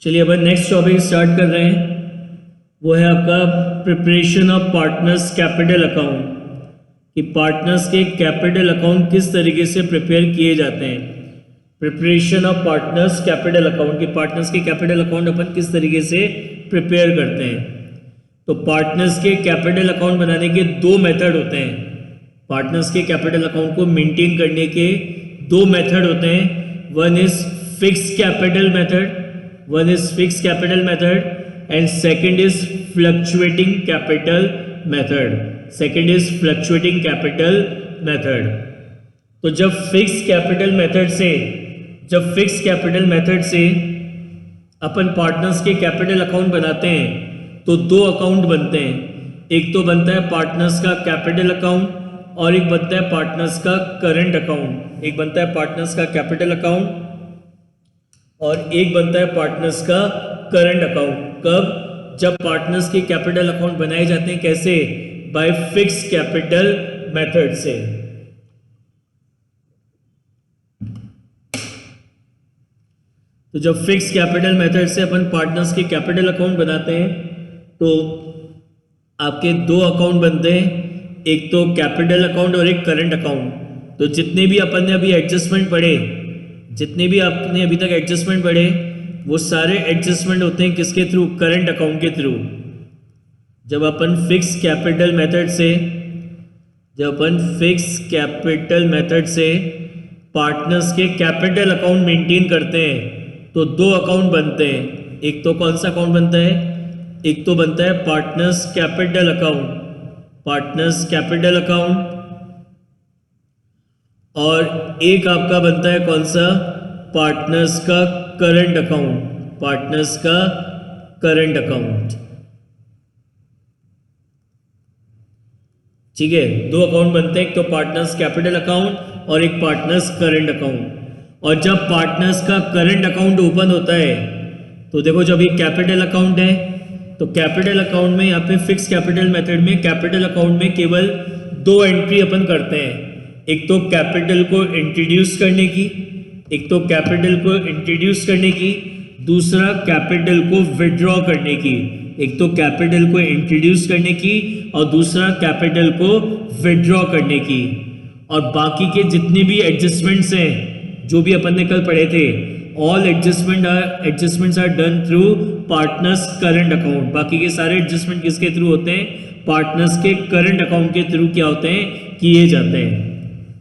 चलिए अपन next topic start कर रहे हैं। वो है आपका preparation of partners capital account, कि पार्टनर्स के कैपिटल अकाउंट किस तरीके से प्रिपेयर किए जाते हैं। Preparation of partners capital account, कि पार्टनर्स के कैपिटल अकाउंट अपन किस तरीके से प्रिपेयर करते हैं। तो पार्टनर्स के कैपिटल अकाउंट बनाने के दो मेथड होते हैं। पार्टनर्स के कैपिटल अकाउंट को मेंटेन करने के दो मेथड होते हैं। One is fix capital method, one is fixed capital method and second is fluctuating capital method. Second is fluctuating capital method. तो जब फिक्स कैपिटल मेथड से अपन पार्टनर्स के कैपिटल अकाउंट बनाते हैं तो दो अकाउंट बनते हैं। एक तो बनता है पार्टनर्स का कैपिटल अकाउंट और एक बनता है पार्टनर्स का करंट अकाउंट। एक बनता है पार्टनर्स का कैपिटल अकाउंट और एक बनता है पार्टनर्स का करंट अकाउंट। कब? जब पार्टनर्स के कैपिटल अकाउंट बनाए जाते हैं। कैसे? बाय फिक्स कैपिटल मेथड से। तो जब फिक्स कैपिटल मेथड से अपन पार्टनर्स के कैपिटल अकाउंट बनाते हैं तो आपके दो अकाउंट बनते हैं, एक तो कैपिटल अकाउंट और एक करंट अकाउंट। तो जितने भी अपन ने अभी एडजस्टमेंट पढ़े, जितने भी आपने अभी तक एडजस्टमेंट पढ़े, वो सारे एडजस्टमेंट होते हैं किसके थ्रू? करंट अकाउंट के थ्रू। जब अपन फिक्स कैपिटल मेथड से पार्टनर्स के कैपिटल अकाउंट मेंटेन करते हैं तो दो अकाउंट बनते हैं। एक तो कौन सा अकाउंट बनता है? एक तो बनता है पार्टनर्स कैपिटल अकाउंट और एक आपका बनता है कौन सा? पार्टनर्स का करंट अकाउंट। ठीक है, दो अकाउंट बनते हैं, एक तो पार्टनर्स कैपिटल अकाउंट और एक पार्टनर्स करंट अकाउंट। और जब पार्टनर्स का करंट अकाउंट ओपन होता है तो देखो, जब ये कैपिटल अकाउंट है तो कैपिटल अकाउंट में, यहाँ पे फिक्स कैपिटल मेथड में कैपिटल अकाउंट में केवल दो एंट्री अपन करते हैं। एक तो कैपिटल को इंट्रोड्यूस करने की, दूसरा कैपिटल को विड्रॉ करने की। एक तो कैपिटल को इंट्रोड्यूस करने की और दूसरा कैपिटल को विड्रॉ करने की। और बाकी के जितने भी एडजस्टमेंट्स हैं जो भी अपन ने कल पढ़े थे, all adjustments are done through partners current account. बाकी के सारे एडजस्टमेंट किसके थ्रू होते हैं? पार्टनर्स के करंट अकाउंट के थ्रू क्या होते हैं? किए जाते हैं।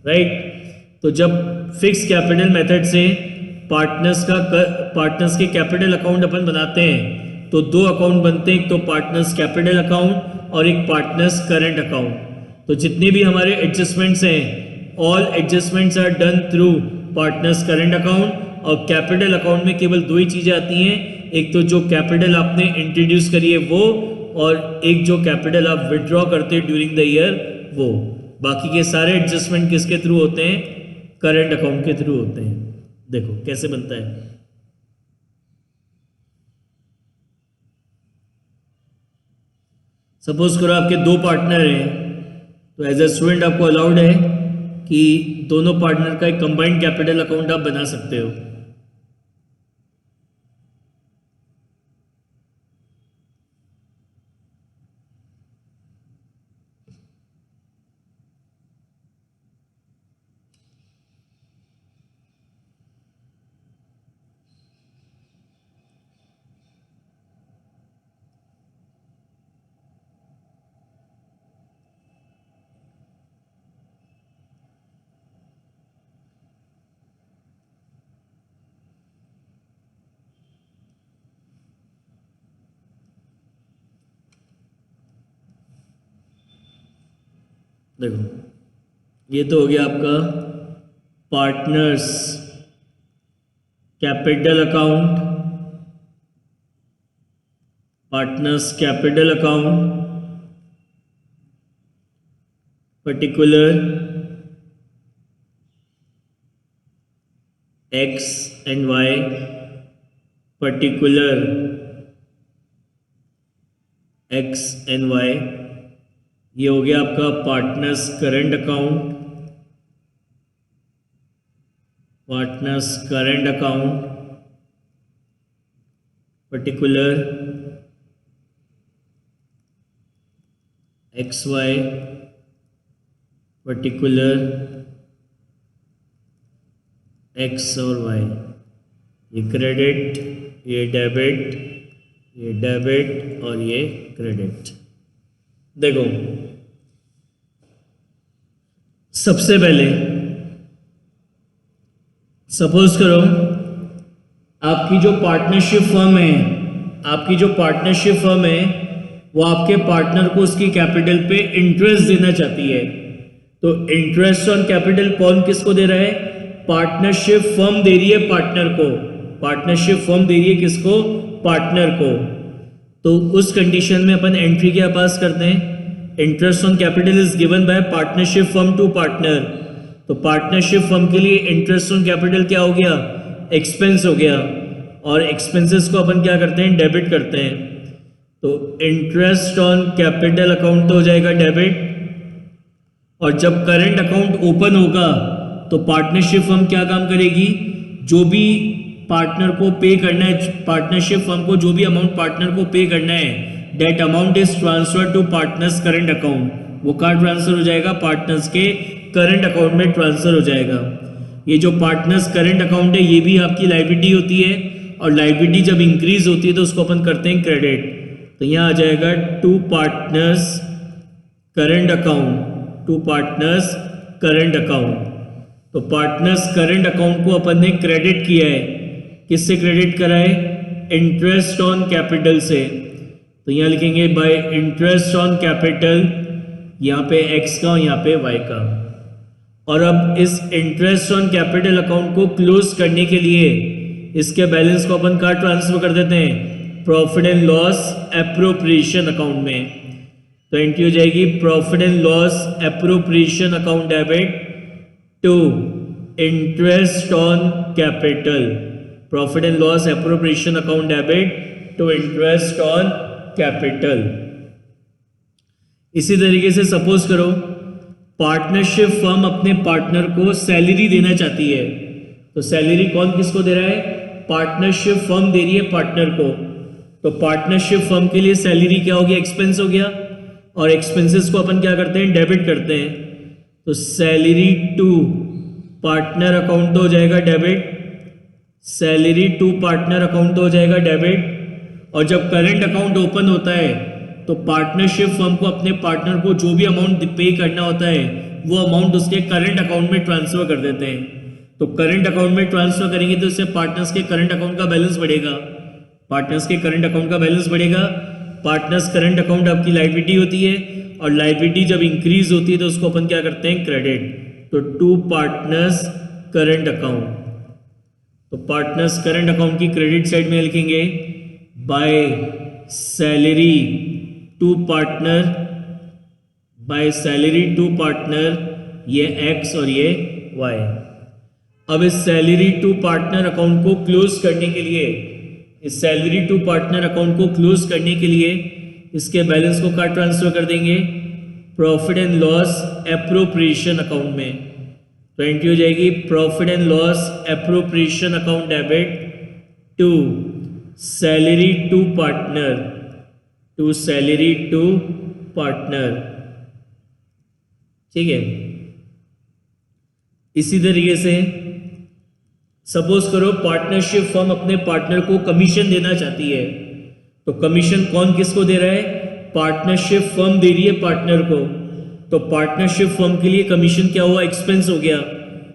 राइट? तो जब फिक्स कैपिटल मेथड से पार्टनर्स के कैपिटल अकाउंट अपन बनाते हैं तो दो अकाउंट बनते हैं, एक तो पार्टनर्स कैपिटल अकाउंट और एक पार्टनर्स करंट अकाउंट। तो जितने भी हमारे एडजस्टमेंट्स हैं, all adjustments are done through partners current account. और कैपिटल अकाउंट में केवल दो ही चीज़ें आती हैं, एक तो जो कैपिटल आपने इंट्रोड्यूस करी है वो, और एक जो कैपिटल आप विड्रॉ करते हैं ड्यूरिंग द ईयर वो। बाकी के सारे एडजस्टमेंट किसके थ्रू होते हैं? करंट अकाउंट के थ्रू होते हैं। देखो कैसे बनता है। सपोज करो आपके दो पार्टनर हैं, तो एज ए स्टूडेंट आपको अलाउड है कि दोनों पार्टनर का एक कंबाइंड कैपिटल अकाउंट आप बना सकते हो। देखो, ये तो हो गया आपका partners capital account, particular X and Y, particular X and Y. ये हो गया आपका partners current account. Particular XY, particular X और Y, ये क्रेडिट, ये डेबिट, ये डेबिट और ये क्रेडिट। देखो सबसे पहले सपोज करो आपकी जो पार्टनरशिप फर्म है, वो आपके पार्टनर को उसकी कैपिटल पे इंटरेस्ट देना चाहती है। तो इंटरेस्ट ऑन कैपिटल कौन किसको दे रहा है? पार्टनरशिप फर्म दे रही है पार्टनर को। पार्टनरशिप फर्म दे रही है किसको? पार्टनर को। तो उस कंडीशन में अपन एंट्री क्या पास करते हैं? Interest on capital is given by partnership firm to partner. तो पार्टनरशिप फर्म के लिए इंटरेस्ट ऑन कैपिटल क्या हो गया? एक्सपेंस हो गया। और एक्सपेंसेस को अपन क्या करते हैं? डेबिट करते हैं। तो इंटरेस्ट ऑन कैपिटल अकाउंट तो हो जाएगा डेबिट। और जब करंट अकाउंट ओपन होगा तो पार्टनरशिप फर्म क्या काम करेगी? जो भी पार्टनर को पे करना है, पार्टनरशिप फर्म को जो भी अमाउंट पार्टनर को पे करना है, that amount is transfer to partners current account. वो कहाँ ट्रांसफर हो जाएगा? पार्टनर्स के करंट अकाउंट में ट्रांसफर हो जाएगा। ये जो पार्टनर्स करंट अकाउंट है ये भी आपकी लायबिलिटी होती है, और लायबिलिटी जब इंक्रीज होती है तो उसको अपन करते हैं क्रेडिट। तो यहाँ आ जाएगा to partners current account, to partners current account. तो पार्टनर्स करंट अकाउंट को अपन ने क्रेडिट किया है। किससे क्रेडिट करा है? इंटरेस्ट ऑन कैपिटल से। तो यहाँ लिखेंगे बाय इंटरेस्ट ऑन कैपिटल, यहाँ पे x का और यहाँ पे y का। और अब इस इंटरेस्ट ऑन कैपिटल अकाउंट को क्लोज करने के लिए इसके बैलेंस को अपन कहाँ ट्रांसफर कर देते हैं? Profit and loss appropriation account में। तो एंट्री हो जाएगी profit and loss appropriation account debit to interest on capital. Profit and loss appropriation account debit to interest on capital. इसी तरीके से सपोज करो पार्टनरशिप फर्म अपने पार्टनर को सैलरी देना चाहती है। तो सैलरी कौन किसको दे रहा है? पार्टनरशिप फर्म दे रही है पार्टनर को। तो पार्टनरशिप फर्म के लिए सैलरी क्या हो गया? एक्सपेंस हो गया। और एक्सपेंसेस को अपन क्या करते हैं? डेबिट करते हैं। तो सैलरी टू पार्टनर अकाउंट तो हो जाएगा debit, salary to partner account तो हो जाएगा डेबिट। और जब करंट अकाउंट ओपन होता है तो पार्टनरशिप फर्म को अपने पार्टनर को जो भी अमाउंट पे करना होता है वो अमाउंट उसके करंट अकाउंट में ट्रांसफर कर देते हैं। तो करंट अकाउंट में ट्रांसफर करेंगे तो इससे पार्टनर्स के करंट अकाउंट का बैलेंस बढ़ेगा। पार्टनर्स के करंट अकाउंट का बैलेंस बढ़ेगा। पार्टनर्स करंट अकाउंट आपकी लायबिलिटी होती है, और लायबिलिटी जब इंक्रीज होती है तो उसको अपन क्या करते हैं? क्रेडिट। तो टू पार्टनर्स करंट अकाउंट। तो पार्टनर्स करंट अकाउंट की क्रेडिट साइड में लिखेंगे by salary to partner, by salary to partner, ये x और ये y। अब इस सैलरी टू पार्टनर अकाउंट को क्लोज करने के लिए, इस सैलरी टू पार्टनर अकाउंट को क्लोज करने के लिए इसके बैलेंस को कहाँ ट्रांसफर कर देंगे? Profit and loss appropriation account में। तो एंट्री हो जाएगी profit and loss appropriation account debit to salary to partner, to salary to partner. ठीक है। इसी तरीके से सपोज करो पार्टनरशिप फर्म अपने पार्टनर को कमीशन देना चाहती है। तो कमीशन कौन किसको दे रहा है? पार्टनरशिप फर्म दे रही है पार्टनर को। तो पार्टनरशिप फर्म के लिए कमीशन क्या हुआ? एक्सपेंस हो गया।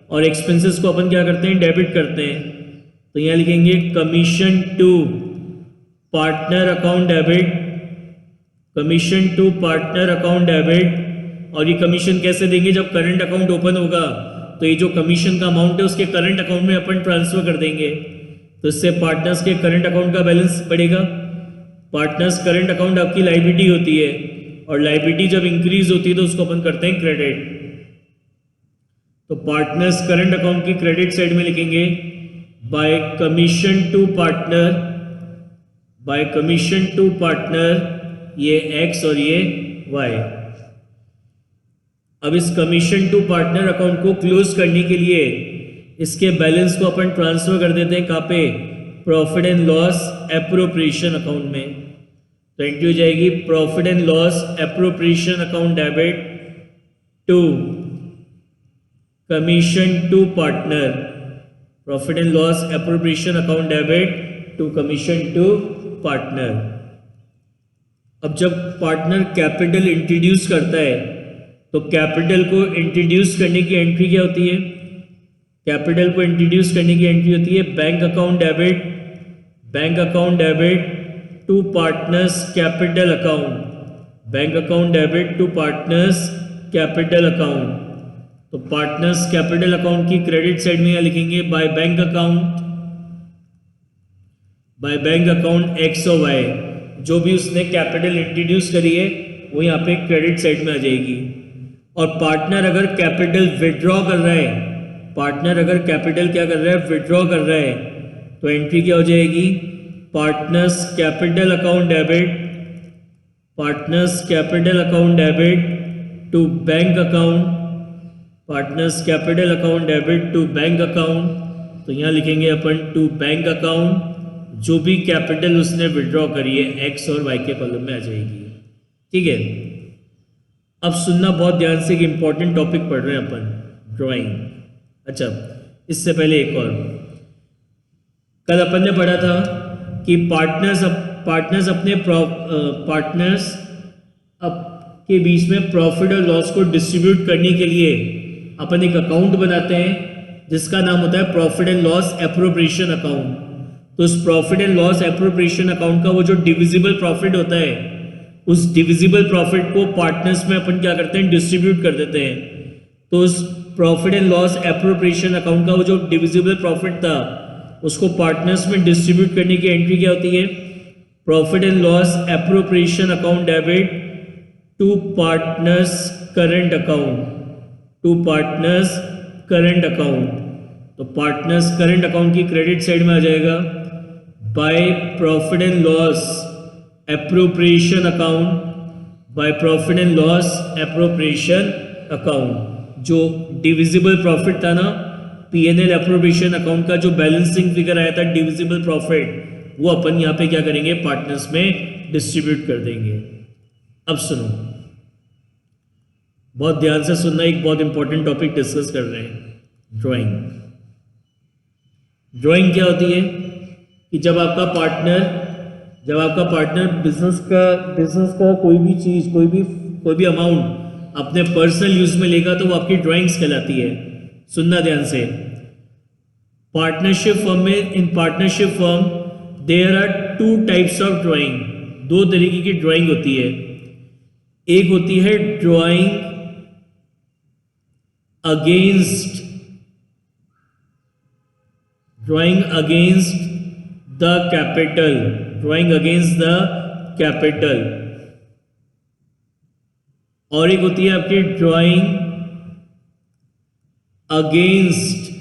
और एक्सपेंसेस को अपन क्या करते हैं? डेबिट करते हैं। तो यहाँ लिखेंगे commission to partner account debit, commission to partner account debit. और ये कमीशन कैसे देंगे? जब करंट अकाउंट ओपन होगा तो ये जो कमीशन का अमाउंट है उसके करंट अकाउंट में अपन ट्रांसफर कर देंगे। तो इससे पार्टनर्स के करंट अकाउंट का बैलेंस बढ़ेगा। पार्टनर्स करंट अकाउंट आपकी लायबिलिटी होती है, और लायबिलिटी जब इंक्रीज होती है तो उसको अपन करते हैं क्रेडिट। तो पार्टनर्स करंट अकाउंट की क्रेडिट साइड में लिखेंगे by commission to partner, by commission to partner, ये x और ये y। अब इस कमीशन टू पार्टनर अकाउंट को क्लोज करने के लिए इसके बैलेंस को अपन ट्रांसफर कर देते हैं कहाँ पे? Profit and loss appropriation account में। तो एंट्री हो जाएगी profit and loss appropriation account debit to commission to partner, profit and loss appropriation account debit to commission to partner. अब जब पार्टनर कैपिटल इंट्रोड्यूस करता है तो कैपिटल को इंट्रोड्यूस करने की एंट्री क्या होती है? कैपिटल को इंट्रोड्यूस करने की एंट्री होती है bank account debit to partners capital account, bank account debit to partners capital account. तो पार्टनर्स कैपिटल अकाउंट की क्रेडिट साइड में लिखेंगे बाय बैंक अकाउंट एक्स और वाई, जो भी उसने कैपिटल इंट्रोड्यूस करी है वो यहाँ पे क्रेडिट साइड में आ जाएगी। और पार्टनर अगर कैपिटल विड्रॉ कर रहा है, पार्टनर अगर कैपिटल क्या कर रहा है, विड्रॉ कर रहा है, तो एंट्री क्या हो जाएगी? Partners capital account debit to bank account, partners capital account debit to bank account. तो यहाँ लिखेंगे अपन टू बैंक अकाउंट, जो भी कैपिटल उसने विड्रॉ करी है एक्स और वाई के कॉलम में आ जाएगी। ठीक है, अब सुनना बहुत ध्यान से कि इंपॉर्टेंट टॉपिक पढ़ रहे हैं अपन, ड्राइंग। अच्छा, इससे पहले एक और, कल अपन ने पढ़ा था कि पार्टनर्स के बीच में प्रॉफिट और लॉस को डिस्ट्रीब्यूट करने के लिए अपन एक अकाउंट बनाते हैं जिसका नाम होता है profit and loss appropriation account. तो उस profit and loss appropriation account का वो जो डिविजिबल प्रॉफिट होता है, उस डिविजिबल प्रॉफिट को पार्टनर्स में अपन क्या करते हैं, डिस्ट्रीब्यूट कर देते हैं। तो उस profit and loss appropriation account का वो जो डिविजिबल प्रॉफिट था उसको पार्टनर्स में डिस्ट्रीब्यूट करने की एंट्री क्या होती है? Profit and loss appropriation account debit to partners current account. तो पार्टनर्स करंट अकाउंट की क्रेडिट साइड में आ जाएगा by profit and loss appropriation account. जो डिविजिबल प्रॉफिट था ना, P&L एप्रोप्रिएशन अकाउंट का जो बैलेंसिंग फिगर आया था डिविजिबल प्रॉफिट, वो अपन यहाँ पे क्या करेंगे, पार्टनर्स में डिस्ट्रीब्यूट कर देंगे। अब सुनो, बहुत ध्यान से सुनना, एक बहुत इंपॉर्टेंट टॉपिक डिस्कस कर रहे हैं, ड्राइंग क्या होती है कि जब आपका पार्टनर बिजनेस का कोई भी चीज, कोई भी अमाउंट अपने पर्सनल यूज में लेगा तो वो आपकी ड्राइंग्स कहलाती है। सुनना ध्यान से, पार्टनरशिप फर्म में, in partnership firm there are two types of drawing, दो तरीके की ड्राइंग होती है। एक होती है ड्राइंग अगेंस्ट द कैपिटल, और एक होती है आपकी ड्राइंग अगेंस्ट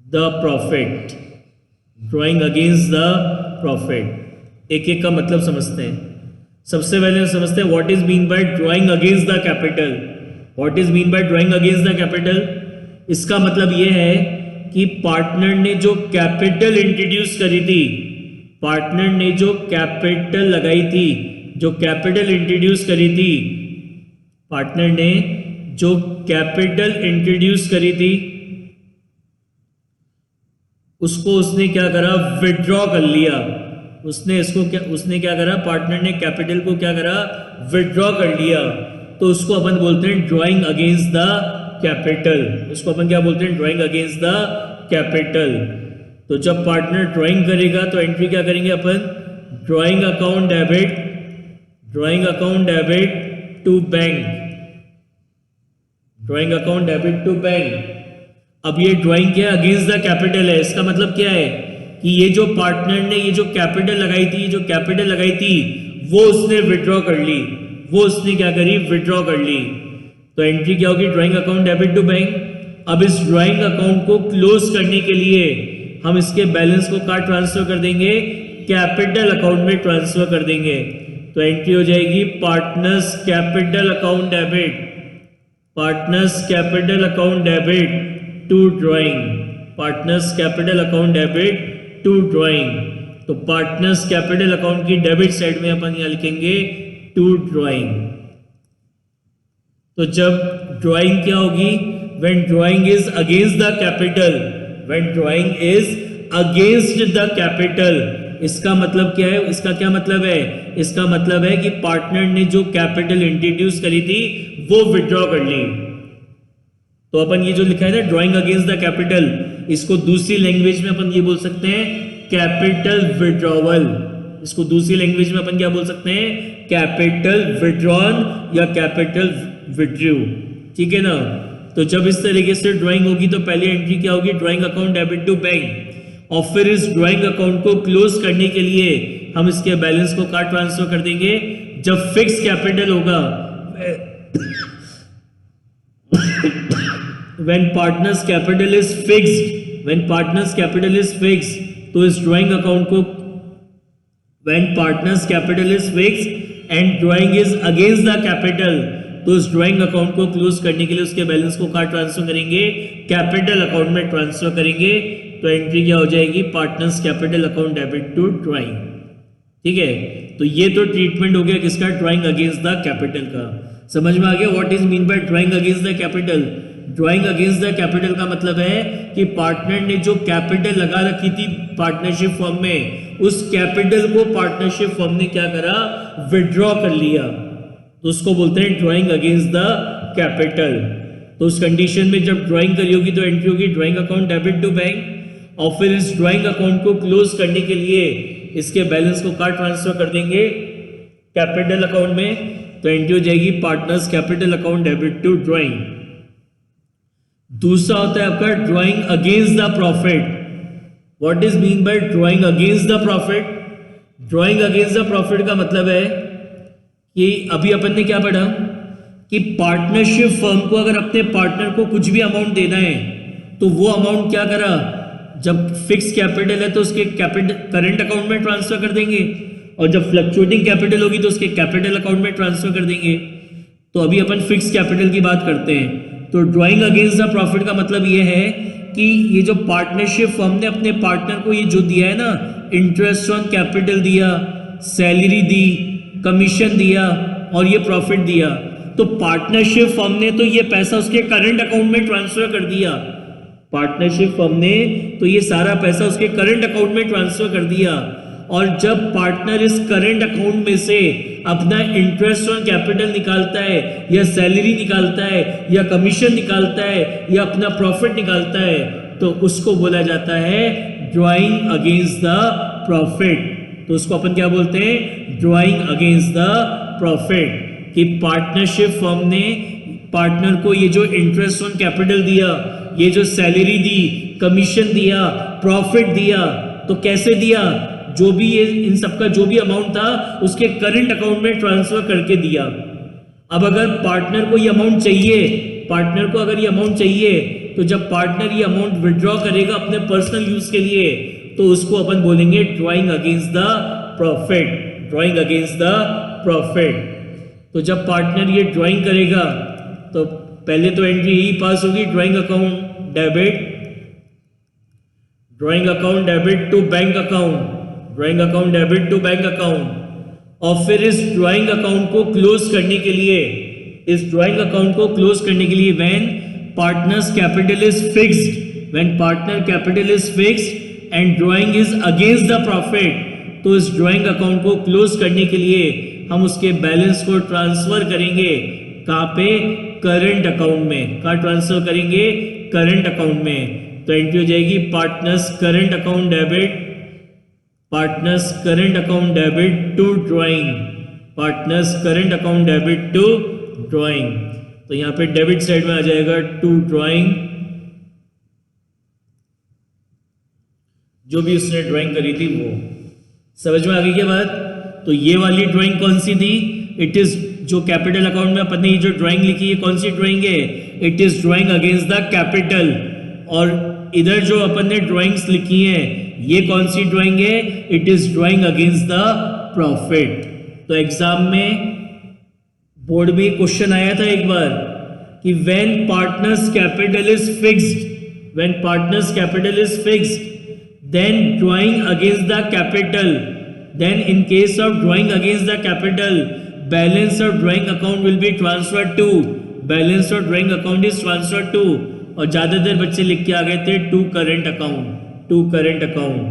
द प्रॉफिट। एक एक का मतलब समझते हैं। सबसे पहले समझते हैं what is mean by drawing against the capital. इसका मतलब यह है कि पार्टनर ने जो कैपिटल इंट्रोड्यूस करी थी, पार्टनर ने जो कैपिटल लगाई थी, जो कैपिटल इंट्रोड्यूस करी थी, पार्टनर ने जो कैपिटल इंट्रोड्यूस करी थी उसको उसने क्या करा, विड्रॉ कर लिया। उसने क्या करा, पार्टनर ने कैपिटल को क्या करा, विड्रॉ कर लिया। तो उसको अपन बोलते हैं ड्राइंग अगेंस्ट द कैपिटल। उसको अपन क्या बोलते हैं, ड्राइंग अगेंस्ट द कैपिटल। तो जब पार्टनर ड्राइंग करेगा तो एंट्री क्या करेंगे अपन, drawing account debit to bank, drawing account debit to bank. अब ये ड्राइंग क्या है, अगेंस्ट द कैपिटल है। इसका मतलब क्या है कि ये जो पार्टनर ने ये जो कैपिटल लगाई थी वो उसने विड्रॉ कर ली, वो उसने क्या करी, विड्रॉ कर ली। तो एंट्री क्या होगी, drawing account debit to bank. अब इस ड्राइंग अकाउंट को क्लोज करने के लिए हम इसके बैलेंस को कहाँ ट्रांसफर कर देंगे, कैपिटल अकाउंट में ट्रांसफर कर देंगे। तो एंट्री हो जाएगी partners capital account debit to drawing, partners capital account debit to drawing. तो पार्टनर्स कैपिटल अकाउंट की डेबिट साइड में अपन यहां लिखेंगे टू ड्राइंग। तो जब ड्राइंग क्या होगी, when drawing is against the capital, when drawing is against the capital, इसका मतलब क्या है, इसका क्या मतलब है, इसका मतलब है कि पार्टनर ने जो कैपिटल इंट्रोड्यूस करी थी वो विड्रॉ कर ली। तो अपन ये जो लिखा है ना ड्राइंग अगेंस्ट द कैपिटल, इसको दूसरी लैंग्वेज में अपन ये बोल सकते हैं कैपिटल विड्रॉवल। इसको दूसरी लैंग्वेज में अपन क्या बोल सकते हैं, कैपिटल विड्रॉन या कैपिटल विड्रू, ठीक है ना। तो जब इस तरीके से ड्राइंग होगी तो पहली एंट्री क्या होगी, drawing account debit to bank, और फिर इस ड्राइंग अकाउंट को क्लोज करने के लिए हम इसके बैलेंस को कहाँ ट्रांसफर कर देंगे, जब फिक्स कैपिटल होगा when partners capital is fixed, when partners capital is fixed, तो इस ड्राइंग अकाउंट को when partners capital is fixed and drawing is against the capital, तो इस ड्राइंग अकाउंट को क्लोज करने के लिए उसके बैलेंस को कहाँ ट्रांसफर करेंगे, कैपिटल अकाउंट में ट्रांसफर करेंगे। तो एंट्री क्या हो जाएगी, partners capital account debit to drawing, ठीक है। तो ये तो ट्रीटमेंट हो गया किसका, ड्राइंग अगेंस्ट द कैपिटल का। समझ में आ गया what is mean by drawing against the capital. Drawing against the capital का मतलब है कि पार्टनर ने जो कैपिटल लगा रखी थी पार्टनरशिप फर्म में, उस कैपिटल को पार्टनरशिप फर्म ने क्या करा, विड्रॉ कर लिया, तो उसको बोलते हैं ड्राइंग अगेंस्ट द कैपिटल। तो उस कंडीशन में जब ड्राइंग करी होगी तो एंट्री होगी drawing account debit to bank, और फिर इस ड्राइंग अकाउंट को क्लोज करने के लिए इसके बैलेंस को कहाँ ट्रांसफर कर देंगे, कैपिटल अकाउंट में। तो एंट्री हो जाएगी partners capital account debit to drawing. दूसरा होता है आपका drawing against the profit. What is mean by drawing against the profit. Drawing against the profit का मतलब है कि अभी अपन ने क्या पढ़ा कि पार्टनरशिप फर्म को अगर अपने पार्टनर को कुछ भी अमाउंट देना है तो वो अमाउंट क्या करा, जब फिक्स कैपिटल है तो उसके कैपिटल करंट अकाउंट में ट्रांसफर कर देंगे, और जब फ्लक्चुएटिंग कैपिटल होगी तो उसके कैपिटल अकाउंट में ट्रांसफर कर देंगे। तो अभी अपन फिक्स कैपिटल की बात करते हैं। तो ड्राइंग अगेंस्ट द प्रॉफिट का मतलब ये है कि ये जो पार्टनरशिप फर्म ने अपने पार्टनर को ये जो दिया है ना, इंटरेस्ट ऑन कैपिटल दिया, सैलरी दी, कमीशन दिया और ये प्रॉफिट दिया, तो पार्टनरशिप फर्म ने तो ये पैसा उसके करंट अकाउंट में ट्रांसफर कर दिया। पार्टनरशिप फर्म ने तो ये सारा पैसा उसके करंट अकाउंट में ट्रांसफर कर दिया, और जब पार्टनर इस करंट अकाउंट में से अपना इंटरेस्ट ऑन कैपिटल निकालता है या सैलरी निकालता है या कमीशन निकालता है या अपना प्रॉफिट निकालता है, तो उसको बोला जाता है ड्राइंग अगेंस्ट द प्रॉफिट। तो उसको अपन क्या बोलते हैं, ड्राइंग अगेंस्ट द प्रॉफिट। कि पार्टनरशिप फर्म ने पार्टनर को ये जो इंटरेस्ट ऑन कैपिटल दिया, ये जो सैलरी दी, कमीशन दिया, प्रॉफिट दिया, तो कैसे दिया, जो भी ये इन सबका जो भी अमाउंट था उसके करंट अकाउंट में ट्रांसफर करके दिया। अब अगर पार्टनर को ये अमाउंट चाहिए, पार्टनर को अगर ये अमाउंट चाहिए, तो जब पार्टनर ये अमाउंट विड्रॉ करेगा अपने पर्सनल यूज के लिए, तो उसको अपन बोलेंगे drawing against the profit, drawing against the profit. तो जब पार्टनर ये ड्राइंग करेगा तो पहले तो एंट्री ही पास होगी drawing account debit, drawing account debit to bank account, drawing account debit to bank account, और फिर इस ड्राइंग अकाउंट को क्लोज करने के लिए, इस ड्राइंग अकाउंट को क्लोज करने के लिए when partners capital is fixed, when partner capital is fixed and drawing is against the profit, तो इस ड्राइंग अकाउंट को क्लोज करने के लिए हम उसके बैलेंस को ट्रांसफर करेंगे कहाँ पे, करंट अकाउंट में। कहाँ ट्रांसफर करेंगे, करंट अकाउंट में। तो एंट्री हो जाएगी partners current account debit, partners current account debit to drawing, partners current account debit to drawing. तो यहाँ पे डेबिट साइड में आ जाएगा टू ड्राइंग, जो भी उसने ड्राइंग करी थी वो। समझ में आ गई क्या बात। तो ये वाली ड्राइंग कौन सी थी, इट इज जो कैपिटल अकाउंट में अपन ने ये जो ड्राइंग लिखी है कौन सी ड्राइंग है, it is drawing against the capital. और इधर जो अपन ने ड्राइंग्स लिखी हैं ये कौन सी ड्राइंग है, it is drawing against the profit. तो एग्जाम में बोर्ड में क्वेश्चन आया था एक बार कि when partners capital is fixed, when partners capital is fixed, then drawing against the capital, then in case of drawing against the capital, balance of drawing account will be transferred to, balance of drawing account is transferred to, और ज़्यादातर बच्चे लिख के आ गए थे to current account, to current account,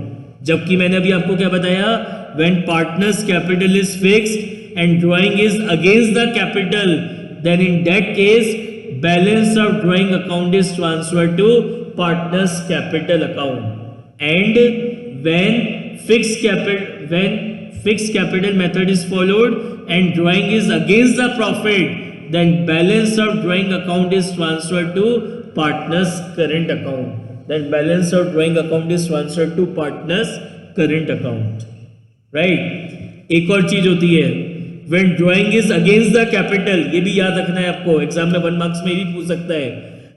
जबकि मैंने अभी आपको क्या बताया, when partners capital is fixed and drawing is against the capital, then in that case balance of drawing account is transferred to partners capital account. And when fixed capital method is followed and drawing is against the profit, then balance of drawing account is transferred to partners current account, then balance of drawing account is transferred to partners current account, right? एक और चीज होती है when drawing is against the capital, ये भी याद रखना है आपको, एग्जाम में 1 मार्क्स में भी पूछ सकता है,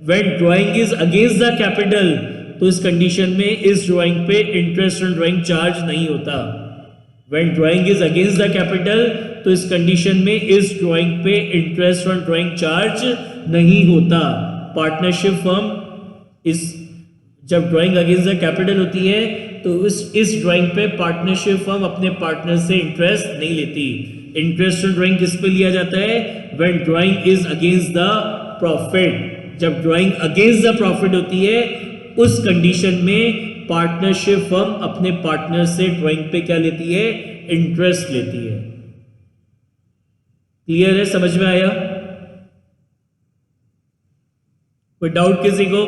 when drawing is against the capital, तो इस कंडीशन में इस ड्राइंग पे इंटरेस्ट ऑन ड्राइंग चार्ज नहीं होता, when drawing is against the capital, तो इस कंडीशन में इस ड्राइंग पे इंटरेस्ट ऑन ड्राइंग चार्ज नहीं होता, पार्टनरशिप फर्म इस जब ड्राइंग अगेंस्ट द कैपिटल होती है तो इस ड्राइंग पे पार्टनरशिप फर्म अपने पार्टनर से इंटरेस्ट नहीं लेती, इंटरेस्ट ऑन ड्राइंग किस पे लिया जाता है, when drawing is against the profit, जब ड्राइंग अगेंस्ट द प्रॉफिट होती है उस कंडीशन में पार्टनरशिप फर्म अपने पार्टनर से ड्राइंग पे क्या लेती है, इंटरेस्ट लेती है। क्लियर है, समझ में आया, कोई डाउट किसी को?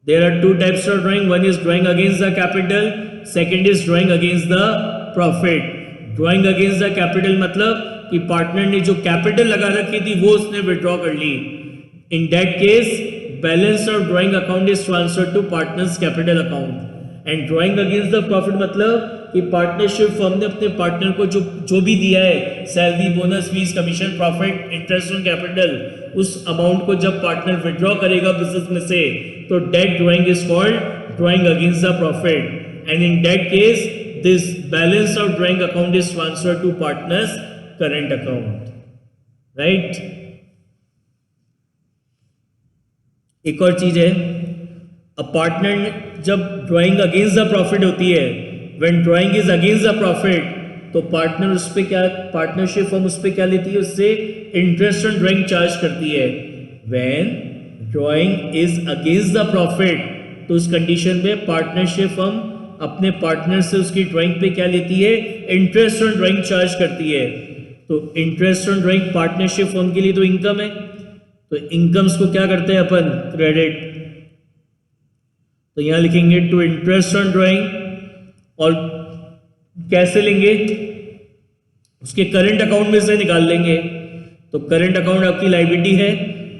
There are two types of drawing. One is drawing against the capital. Second is drawing against the profit. Drawing against the capital मतलब कि पार्टनर ने जो कैपिटल लगा रखी थी वो उसने विड्रॉ कर ली. In that case, balance of drawing account is transferred to partners capital account. And drawing against the profit मतलब कि पार्टनरशिप फर्म ने अपने पार्टनर को जो भी दिया है, salary, bonus, fees, commission, profit, interest on capital, उस अमाउंट को जब पार्टनर विड्रॉ करेगा बिजनेस में से तो that drawing is called drawing against the profit, and in that case this balance of drawing account is transfer to partners current account, right. एक और चीज है, अ पार्टनर जब ड्राइंग अगेंस्ट द प्रॉफिट होती है, when drawing is against the profit, तो partner उस पे क्या, पार्टनरशिप फर्म उस पे क्या लेती है, उससे इंटरेस्ट ऑन ड्राइंग चार्ज करती है। When drawing is against the profit, तो उस कंडीशन में पार्टनरशिप फर्म अपने पार्टनर से उसकी ड्राइंग पे क्या लेती है, इंटरेस्ट ऑन ड्राइंग चार्ज करती है। तो interest on drawing partnership firm के लिए तो इनकम है, तो इनकम्स को क्या करते हैं अपन, क्रेडिट। तो यहां लिखेंगे टू इंटरेस्ट ऑन ड्राइंग, और कैसे लेंगे, उसके करंट अकाउंट में से निकाल लेंगे। तो करंट अकाउंट आपकी लायबिलिटी है,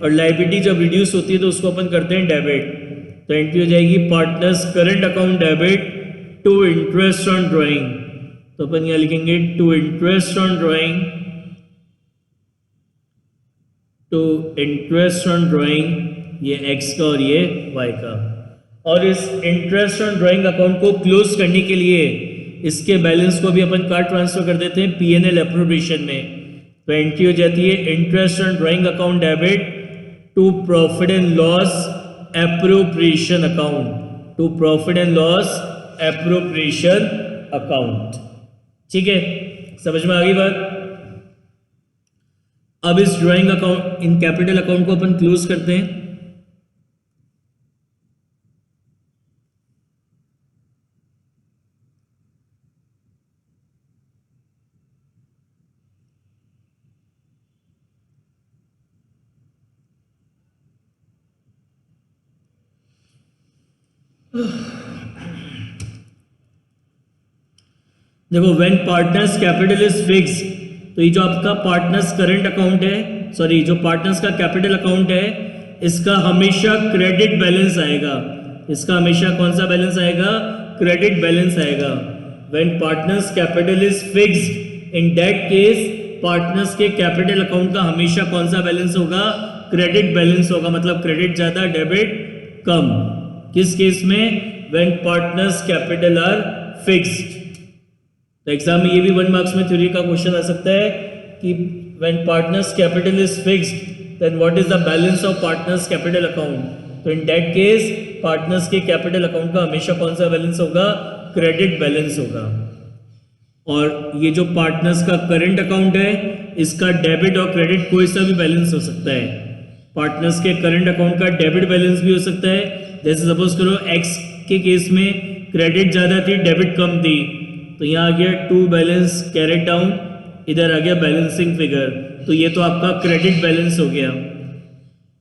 और लायबिलिटी जब रिड्यूस होती है तो उसको अपन करते हैं डेबिट। तो एंट्री हो जाएगी partners current account debit to interest on drawing. तो अपन यहां लिखेंगे to interest on drawing, to interest on drawing, ये एक्स का और ये वाई का। और इस इंटरेस्ट ऑन ड्राइंग अकाउंट को क्लोज करने के लिए इसके बैलेंस को भी अपन कार्ड ट्रांसफर कर देते हैं पीएनएल एप्रोप्रिएशन में। तो एंट्री हो जाती है interest on drawing account debit to profit and loss appropriation account, to profit and loss appropriation account. ठीक है, समझ में आ गई बात। अब इस ड्राइंग अकाउंट, इन कैपिटल अकाउंट को अपन क्लोज करते हैं। देखो, when partners capital is fix, तो ये जो आपका पार्टनर्स करंट अकाउंट है, सॉरी जो पार्टनर्स का कैपिटल अकाउंट है, इसका हमेशा क्रेडिट बैलेंस आएगा। इसका हमेशा कौन सा बैलेंस आएगा, क्रेडिट बैलेंस आएगा। When partners capital is fixed, in that case partners के कैपिटल अकाउंट का हमेशा कौन सा बैलेंस होगा, क्रेडिट बैलेंस होगा। मतलब क्रेडिट ज्यादा डेबिट कम। किस केस में, when partners capital are fixed. तो एग्जाम में ये भी 1 मार्क्स में थ्योरी का क्वेश्चन आ सकता है कि when partners capital is fixed then what is the balance of partners capital account. तो इन दैट केस पार्टनर्स के कैपिटल अकाउंट का हमेशा कौन सा बैलेंस होगा? क्रेडिट बैलेंस होगा। और ये जो पार्टनर्स का करंट अकाउंट है, इसका डेबिट और क्रेडिट कोई सा भी बैलेंस हो सकता है। पार्टनर्स के करंट अकाउंट का डेबिट बैलेंस भी हो सकता है। जैसे सपोज करो एक्स के केस में क्रेडिट ज़्यादा थी, डेबिट कम थी, तो यहाँ आ गया टू बैलेंस कैरेट डाउन, इधर आ गया बैलेंसिंग फिगर, तो ये तो आपका क्रेडिट बैलेंस हो गया।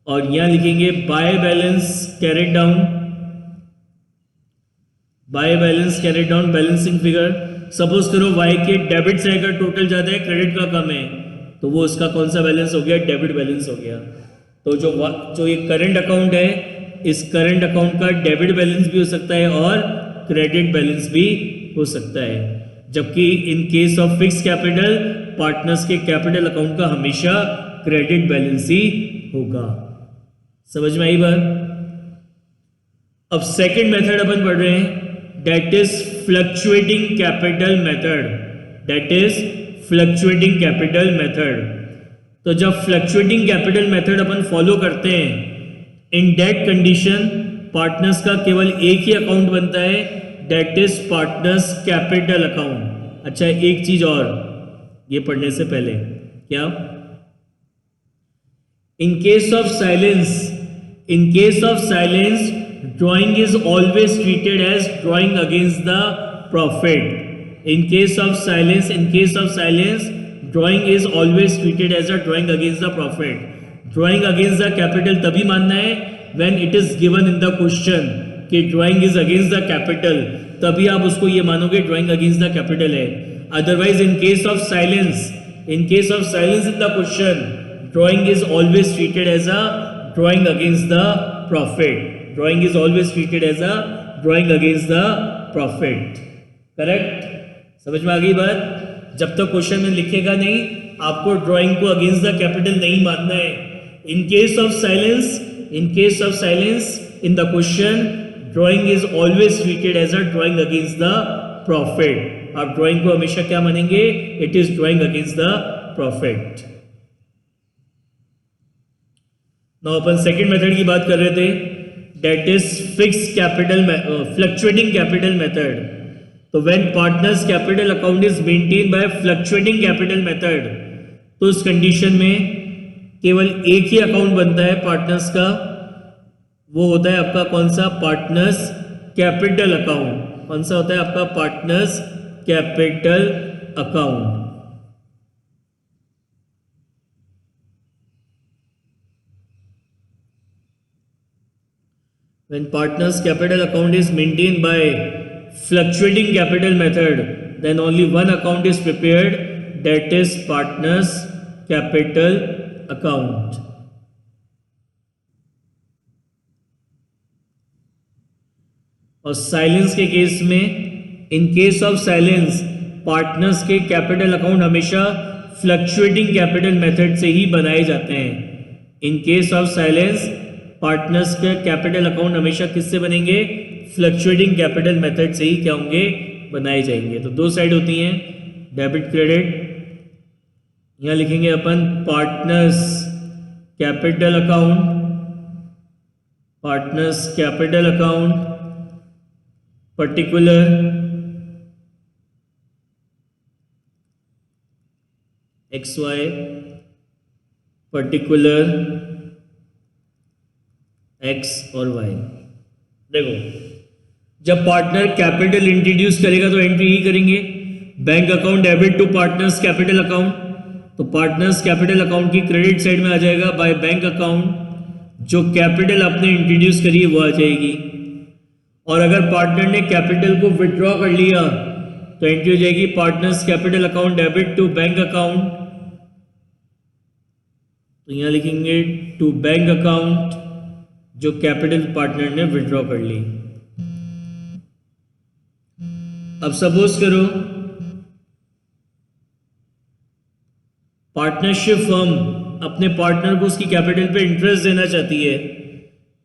और यहाँ लिखेंगे by balance carried down, by balance carried down balancing figure. Suppose करो y के डेबिट से अगर टोटल ज़्यादा है, क्रेडिट का कम है, तो वो उसका कौन सा बैलेंस हो गया? डेबिट बैलेंस हो गया। तो जो ये करंट अकाउंट है, इस करंट अकाउंट का डेबिट बैलेंस भी हो सकता है और क्रेडिट बैलेंस भी हो सकता है। जबकि इन case of fix capital, partners के कैपिटल अकाउंट का हमेशा क्रेडिट बैलेंस ही होगा। समझ में आई बात? अब सेकंड मेथड अपन पढ़ रहे हैं, that is fluctuating capital method, that is fluctuating capital method। तो जब fluctuating capital method अपन फॉलो करते हैं, in that condition पार्टनर्स का केवल एक ही अकाउंट बनता है, that is partners capital account। अच्छा, एक चीज और ये पढ़ने से पहले, क्या in case of silence drawing is always treated as drawing against the profit। in case of silence drawing is always treated as a drawing against the profit। drawing against the capital तभी मानना है when it is given in the question कि drawing is against the capital, तभी आप उसको ये मानोगे drawing against the capital है। otherwise in case of silence in the question drawing is always treated as a drawing against the profit। drawing is always treated as a drawing against the profit। Correct? समझ में आ गई बात? जब तक question में लिखेगा नहीं, आपको ड्राइंग को अगेंस्ट द कैपिटल नहीं मानना है। In case of silence in the question drawing is always treated as a drawing against the profit. आप ड्राइंग को हमेशा क्या मानेंगे? It is drawing against the profit. Now अपन सेकंड मेथड की बात कर रहे थे, that is fluctuating capital method। तो when partners capital account is maintained by fluctuating capital method, तो इस कंडीशन में केवल एक ही अकाउंट बनता है पार्टनर्स का, वो होता है आपका कौन सा? Partners capital account. कौन सा होता है आपका? Partners capital account. When partners capital account is maintained by fluctuating capital method, then only one account is prepared, that is partners capital account। और साइलेंस के केस में, इन केस ऑफ साइलेंस पार्टनर्स के capital account हमेशा fluctuating capital method से ही बनाए जाते हैं। इन case of silence partners के कैपिटल अकाउंट हमेशा किससे बनेंगे? फ्लक्चुएटिंग कैपिटल मेथड से ही क्या होंगे? बनाए जाएंगे। तो दो साइड होती हैं, डेबिट क्रेडिट। यहाँ लिखेंगे अपन partners capital account particular XY particular X और Y। देखो, जब पार्टनर कैपिटल इंट्रोड्यूस करेगा तो एंट्री ही करेंगे bank account debit to partners capital account. तो पार्टनर्स कैपिटल अकाउंट की क्रेडिट साइड में आ जाएगा बाय बैंक अकाउंट, जो कैपिटल आपने इंट्रोड्यूस करी है वो आ जाएगी। और अगर पार्टनर ने कैपिटल को विड्रॉ कर लिया तो एंट्री हो जाएगी partners capital account debit to bank account. तो यहां लिखेंगे टू बैंक अकाउंट, जो कैपिटल पार्टनर ने विड्रॉ कर ली। अब सपोज करो पार्टनरशिप फर्म अपने पार्टनर को उसकी कैपिटल पे इंटरेस्ट देना चाहती है,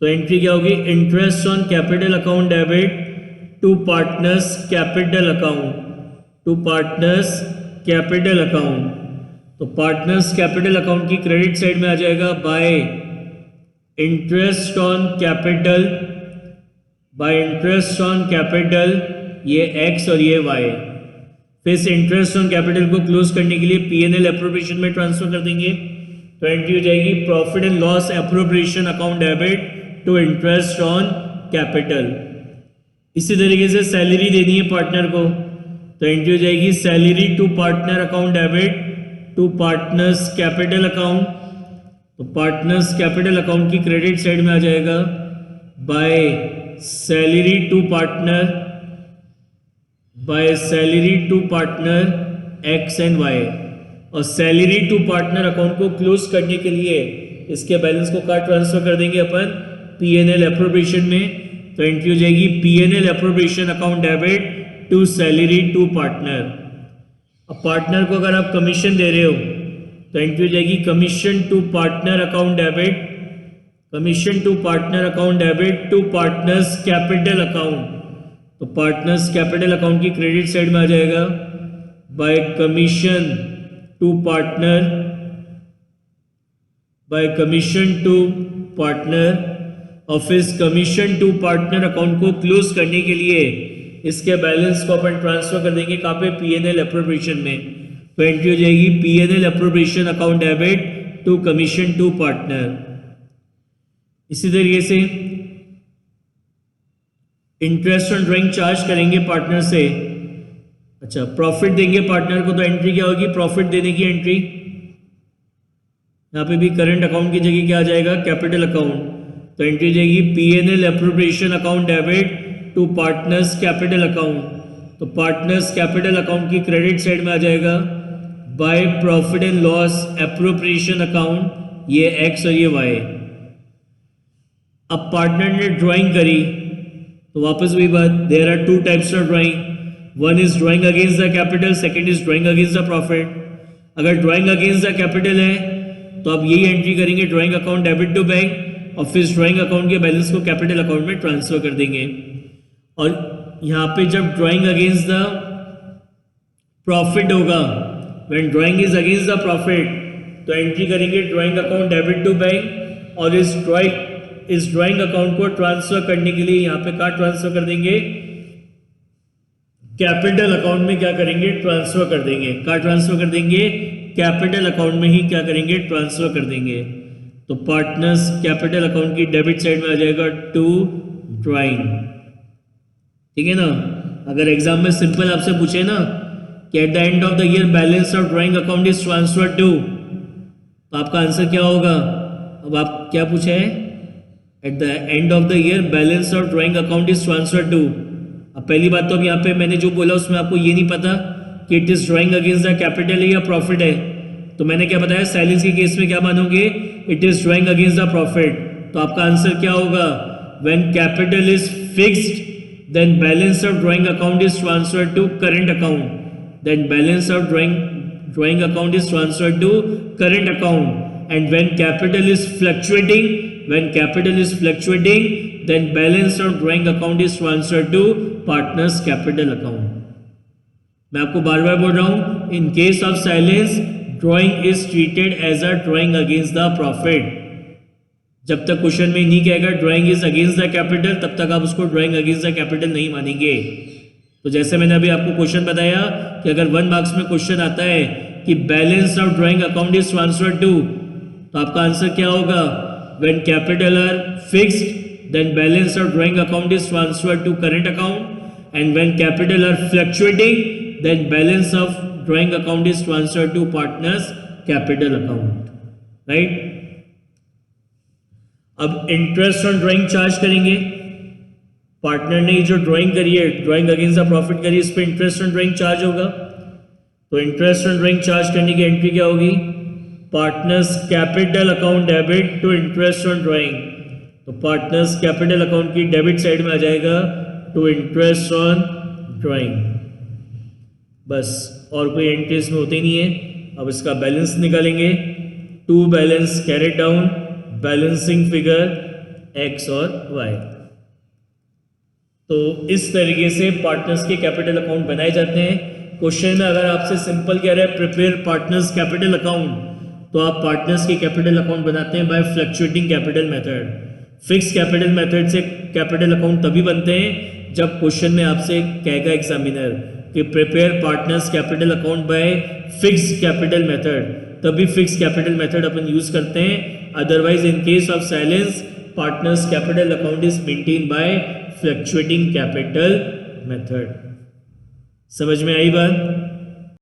तो एंट्री क्या होगी? Interest on capital account debit to partners capital account, तो पार्टनर्स कैपिटल अकाउंट की क्रेडिट साइड में आ जाएगा by interest on capital, by interest on capital ये x और ये y। फिर इस इंटरेस्ट ऑन कैपिटल को क्लोज करने के लिए P&L एप्रोप्रिएशन में ट्रांसफर कर देंगे, तो एंट्री हो जाएगी profit and loss appropriation account debit to interest on capital. इसी तरीके से सैलरी देनी है पार्टनर को, तो एंट्री हो जाएगी salary to partner account debit to partners capital account. तो पार्टनर्स कैपिटल अकाउंट की क्रेडिट साइड में आ जाएगा by salary to partner, by salary to partner x and y. और सैलरी टू पार्टनर अकाउंट को क्लोज करने के लिए इसके बैलेंस को कहाँ ट्रांसफर कर देंगे अपन, P&L एप्रोप्रिएशन में। तो एंट्री हो जाएगी P&L appropriation account debit to salary to partner. अब पार्टनर को अगर आप कमीशन दे रहे हो तो एंट्री हो जाएगी commission to partner account debit, commission to partner account debit to partners capital account. तो पार्टनर्स कैपिटल अकाउंट की क्रेडिट साइड में आ जाएगा by commission to partner, by commission to partner. और फिर कमीशन टू पार्टनर अकाउंट को close करने के लिए इसके बैलेंस को अपन ट्रांसफर कर देंगे कहाँ पे, P&L एप्रोप्रिएशन में। तो एंट्री हो जाएगी P&L appropriation account debit to commission to partner. इसी तरीके से इंटरेस्ट ऑन ड्राइंग चार्ज करेंगे पार्टनर से। अच्छा, प्रॉफिट देंगे पार्टनर को, तो एंट्री क्या होगी, प्रॉफिट देने की एंट्री। यहाँ पे भी करंट अकाउंट की जगह क्या आ जाएगा, कैपिटल अकाउंट। तो एंट्री जाएगी P&L appropriation account debit to partners capital account. तो पार्टनर्स कैपिटल अकाउंट की क्रेडिट साइड में आ जाएगा by profit and loss appropriation account, ये x और ये y। अब पार्टनर ने ड्राइंग करी तो वापस वही बात, there are two types of drawing, one is drawing against the capital, second is drawing against the profit. अगर ड्राइंग अगेंस्ट द कैपिटल है तो आप यही एंट्री करेंगे drawing account debit to bank, और फिर ड्राइंग अकाउंट के बैलेंस को कैपिटल अकाउंट में ट्रांसफर कर देंगे। और यहाँ पे जब ड्राइंग अगेंस्ट द प्रॉफिट होगा, when drawing is against the profit, तो एंट्री करेंगे drawing account debit to bank, और इस ड्राइंग अकाउंट को ट्रांसफर करने के लिए यहाँ पे कहाँ ट्रांसफर कर देंगे, कैपिटल अकाउंट में क्या करेंगे, ट्रांसफर कर देंगे। कहाँ ट्रांसफर कर देंगे, कैपिटल अकाउंट में ही क्या करेंगे, ट्रांसफर कर देंगे। तो पार्टनर्स कैपिटल अकाउंट की डेबिट साइड में आ जाएगा टू ड्राइंग, ठीक है ना। अगर एग्जाम में सिंपल आपसे पूछे ना कि at the end of the year balance of drawing account is transfer to, तो आपका आंसर क्या होगा। अब आप क्या पूछे हैं, at the end of the year balance of drawing account is transfer to. अब पहली बात तो अब यहाँ पे मैंने जो बोला उसमें आपको ये नहीं पता कि it is drawing against the capital है या प्रॉफिट है। तो मैंने क्या बताया, साइलेंस के केस में क्या मानोगे, it is drawing against the profit. तो आपका आंसर क्या होगा, when capital is fixed then balance of drawing account is transferred to current account, then balance of drawing account is transferred to current account, and when capital is fluctuating, then balance of drawing account is transferred to partners capital account। मैं आपको बार बार बोल रहा हूं, in case of silence drawing is treated as a drawing against the profit। जब तक question में नहीं कहेगा drawing is against the capital, तब तक आप उसको ड्राइंग अगेंस्ट द कैपिटल नहीं मानेंगे। तो जैसे मैंने अभी आपको क्वेश्चन बताया कि अगर 1 मार्क्स में क्वेश्चन आता है कि balance of drawing account is transfer to, तो आपका आंसर क्या होगा, when capital are fixed then balance of drawing account is transfer to current account, and when capital are fluctuating then balance of drawing account is transfer to partners capital account, right. अब interest on drawing charge करेंगे। Partner ने जो drawing करी है, drawing against the profit करी, इस पे interest on drawing charge होगा। तो इंटरेस्ट ऑन ड्राइंग चार्ज करने की एंट्री क्या होगी, partners capital account debit to interest on drawing. तो पार्टनर्स कैपिटल अकाउंट की डेबिट साइड में आ जाएगा टू इंटरेस्ट ऑन ड्राइंग, बस और कोई एंट्री इसमें होती नहीं है। अब इसका बैलेंस निकालेंगे, to balance carried down, balancing figure x और y। तो इस तरीके से पार्टनर्स के कैपिटल अकाउंट बनाए जाते हैं। क्वेश्चन में अगर आपसे सिंपल कह रहा है प्रिपेयर पार्टनर्स कैपिटल अकाउंट, तो आप पार्टनर्स के कैपिटल अकाउंट बनाते हैं by fluctuating capital method. Fix capital method से कैपिटल अकाउंट तभी बनते हैं जब क्वेश्चन में आपसे कहेगा एग्जामिनर कि prepare partners capital account by fix capital method, तभी फिक्स कैपिटल मेथड अपन यूज करते हैं। Otherwise in case of silence partners capital account is maintain by fluctuating capital method. समझ में आई बात?